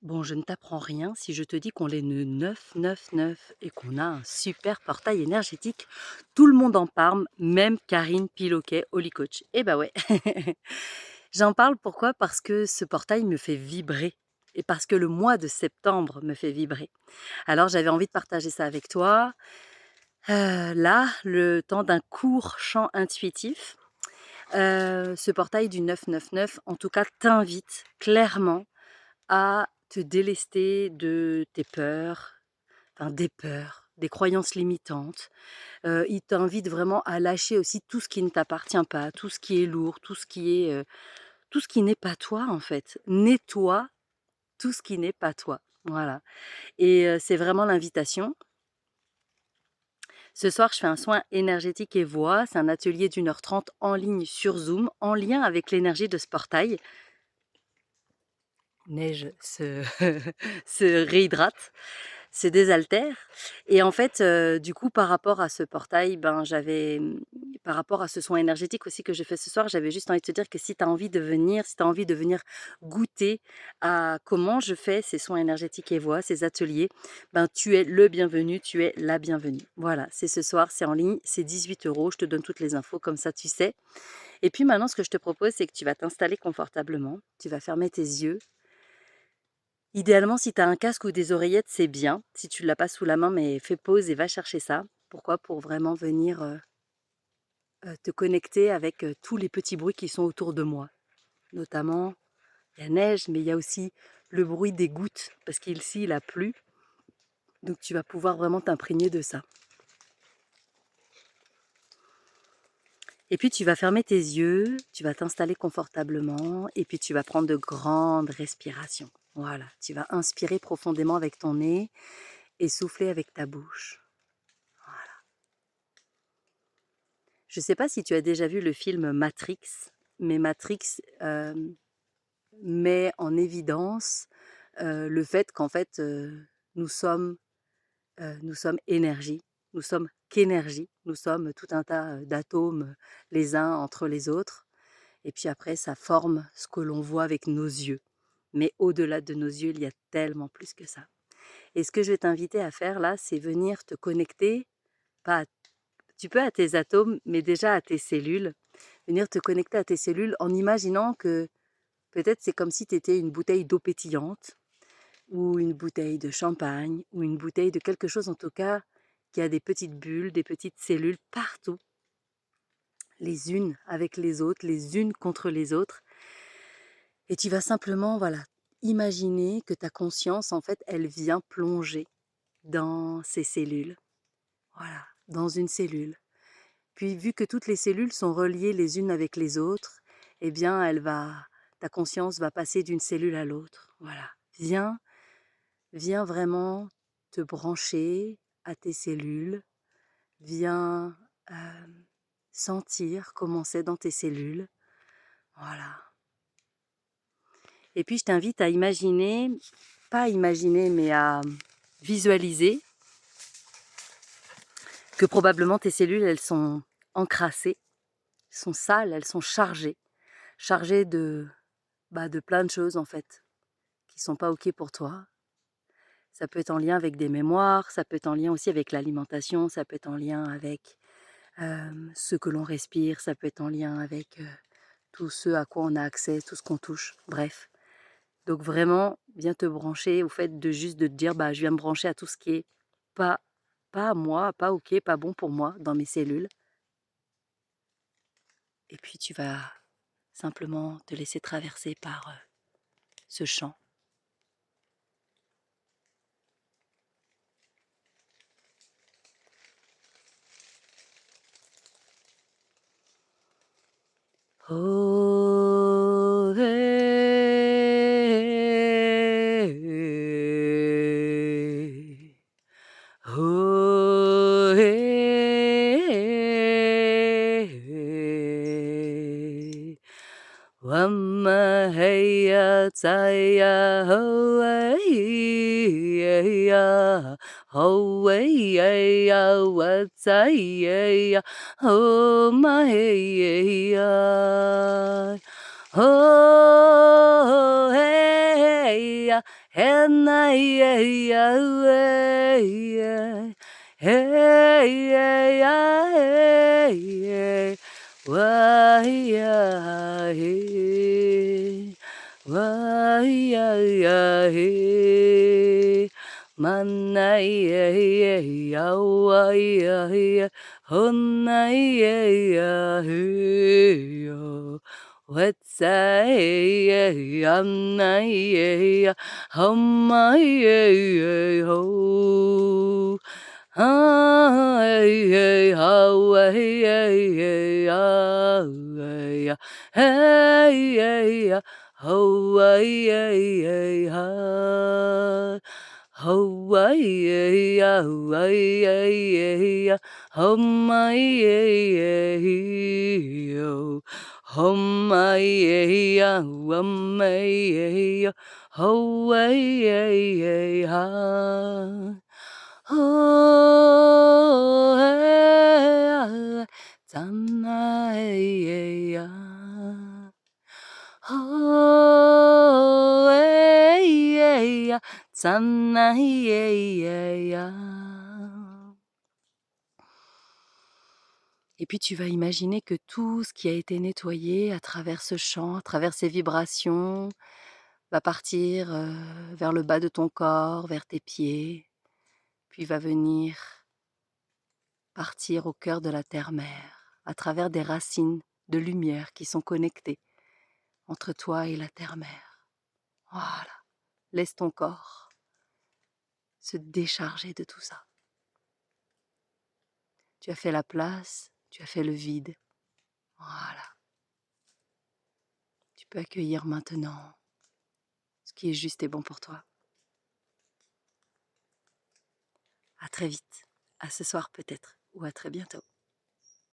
Bon, je ne t'apprends rien si je te dis qu'on est le 999 et qu'on a un super portail énergétique. Tout le monde en parle, même Karine Piloquet, Holy Coach. Eh bah ouais. J'en parle pourquoi? Parce que ce portail me fait vibrer et parce que le mois de septembre me fait vibrer. Alors j'avais envie de partager ça avec toi. Là, le temps d'un court chant intuitif. Ce portail du 999, en tout cas, t'invite clairement à te délester de tes peurs, enfin des peurs, des croyances limitantes. Il t'invite vraiment à lâcher aussi tout ce qui ne t'appartient pas, tout ce qui est lourd, tout ce qui n'est pas toi en fait. Nettoie tout ce qui n'est pas toi. Voilà et c'est vraiment l'invitation. Ce soir, je fais un soin énergétique et voix. C'est un atelier d'1 h 30 en ligne sur Zoom, en lien avec l'énergie de ce portail. Neige se se réhydrate, se désaltère et en fait, du coup, par rapport à ce portail, ben, par rapport à ce soin énergétique aussi que j'ai fait ce soir, j'avais juste envie de te dire que si tu as envie de venir, si tu as envie de venir goûter à comment je fais ces soins énergétiques et voix, ces ateliers, ben, tu es le bienvenu, tu es la bienvenue. Voilà, c'est ce soir, c'est en ligne, c'est 18 €. Je te donne toutes les infos comme ça tu sais et puis maintenant ce que je te propose, c'est que tu vas t'installer confortablement, tu vas fermer tes yeux. Idéalement, si tu as un casque ou des oreillettes, c'est bien. Si tu ne l'as pas sous la main, mais fais pause et va chercher ça. Pourquoi? Pour vraiment venir, te connecter avec, tous les petits bruits qui sont autour de moi. Notamment, il y a neige, mais il y a aussi le bruit des gouttes parce qu'ici, il a plu, donc tu vas pouvoir vraiment t'imprégner de ça. Et puis tu vas fermer tes yeux, tu vas t'installer confortablement et puis tu vas prendre de grandes respirations. Voilà, tu vas inspirer profondément avec ton nez et souffler avec ta bouche. Je ne sais pas si tu as déjà vu le film Matrix, mais Matrix, met en évidence, le fait qu'en fait, nous sommes, nous sommes énergie, nous sommes qu'énergie, nous sommes tout un tas, d'atomes, les uns entre les autres et puis après ça forme ce que l'on voit avec nos yeux. Mais au-delà de nos yeux, il y a tellement plus que ça et ce que je vais t'inviter à faire là, c'est venir te connecter, pas à tu peux à tes atomes, mais déjà à tes cellules. Venir te connecter à tes cellules en imaginant que peut-être c'est comme si tu étais une bouteille d'eau pétillante ou une bouteille de champagne ou une bouteille de quelque chose en tout cas qui a des petites bulles, des petites cellules partout, les unes avec les autres, les unes contre les autres. Et tu vas simplement, voilà, imaginer que ta conscience, en fait, elle vient plonger dans ces cellules. Voilà, dans une cellule. Puis vu que toutes les cellules sont reliées les unes avec les autres, eh bien ta conscience va passer d'une cellule à l'autre. Voilà. Viens vraiment te brancher à tes cellules. Viens sentir comment c'est dans tes cellules. Voilà. Et puis je t'invite à imaginer, pas à imaginer, mais à visualiser que probablement tes cellules, elles sont encrassées, sont sales, elles sont chargées de plein de choses en fait, qui sont pas OK pour toi. Ça peut être en lien avec des mémoires, ça peut être en lien aussi avec l'alimentation, ça peut être en lien avec, ce que l'on respire, ça peut être en lien avec, tout ce à quoi on a accès, tout ce qu'on touche, bref. Donc vraiment, viens te brancher au fait de juste de te dire: «Bah, je viens me brancher à tout ce qui est pas pas à moi, pas OK, pas bon pour moi dans mes cellules» et puis tu vas simplement te laisser traverser par, ce chant. Oh, hey. Oh, hey. Wamma heya tsaya ho ya ho ya watsaya ho ma ya ho hey ya, hena ya ya ya, hey ya hey, wa ya hey, wa ya hey, manna ya ya wa ya, honna ya hey yo. What's a anna yeah, how my ho, hey how hey hey how ha. Hawaii, Hawaii, Hawaii, Hawaii, Hawaii, Hawaii, ha. Oh, hey, Tanaya. Oh, hey, Tanaya. Et puis tu vas imaginer que tout ce qui a été nettoyé à travers ce chant, à travers ces vibrations, va partir vers le bas de ton corps, vers tes pieds, puis va venir partir au cœur de la terre-mère, à travers des racines de lumière qui sont connectées entre toi et la terre-mère. Voilà, laisse ton corps se décharger de tout ça. Tu as fait la place, tu as fait le vide. Voilà. Tu peux accueillir maintenant ce qui est juste et bon pour toi. À très vite, à ce soir peut-être, ou à très bientôt.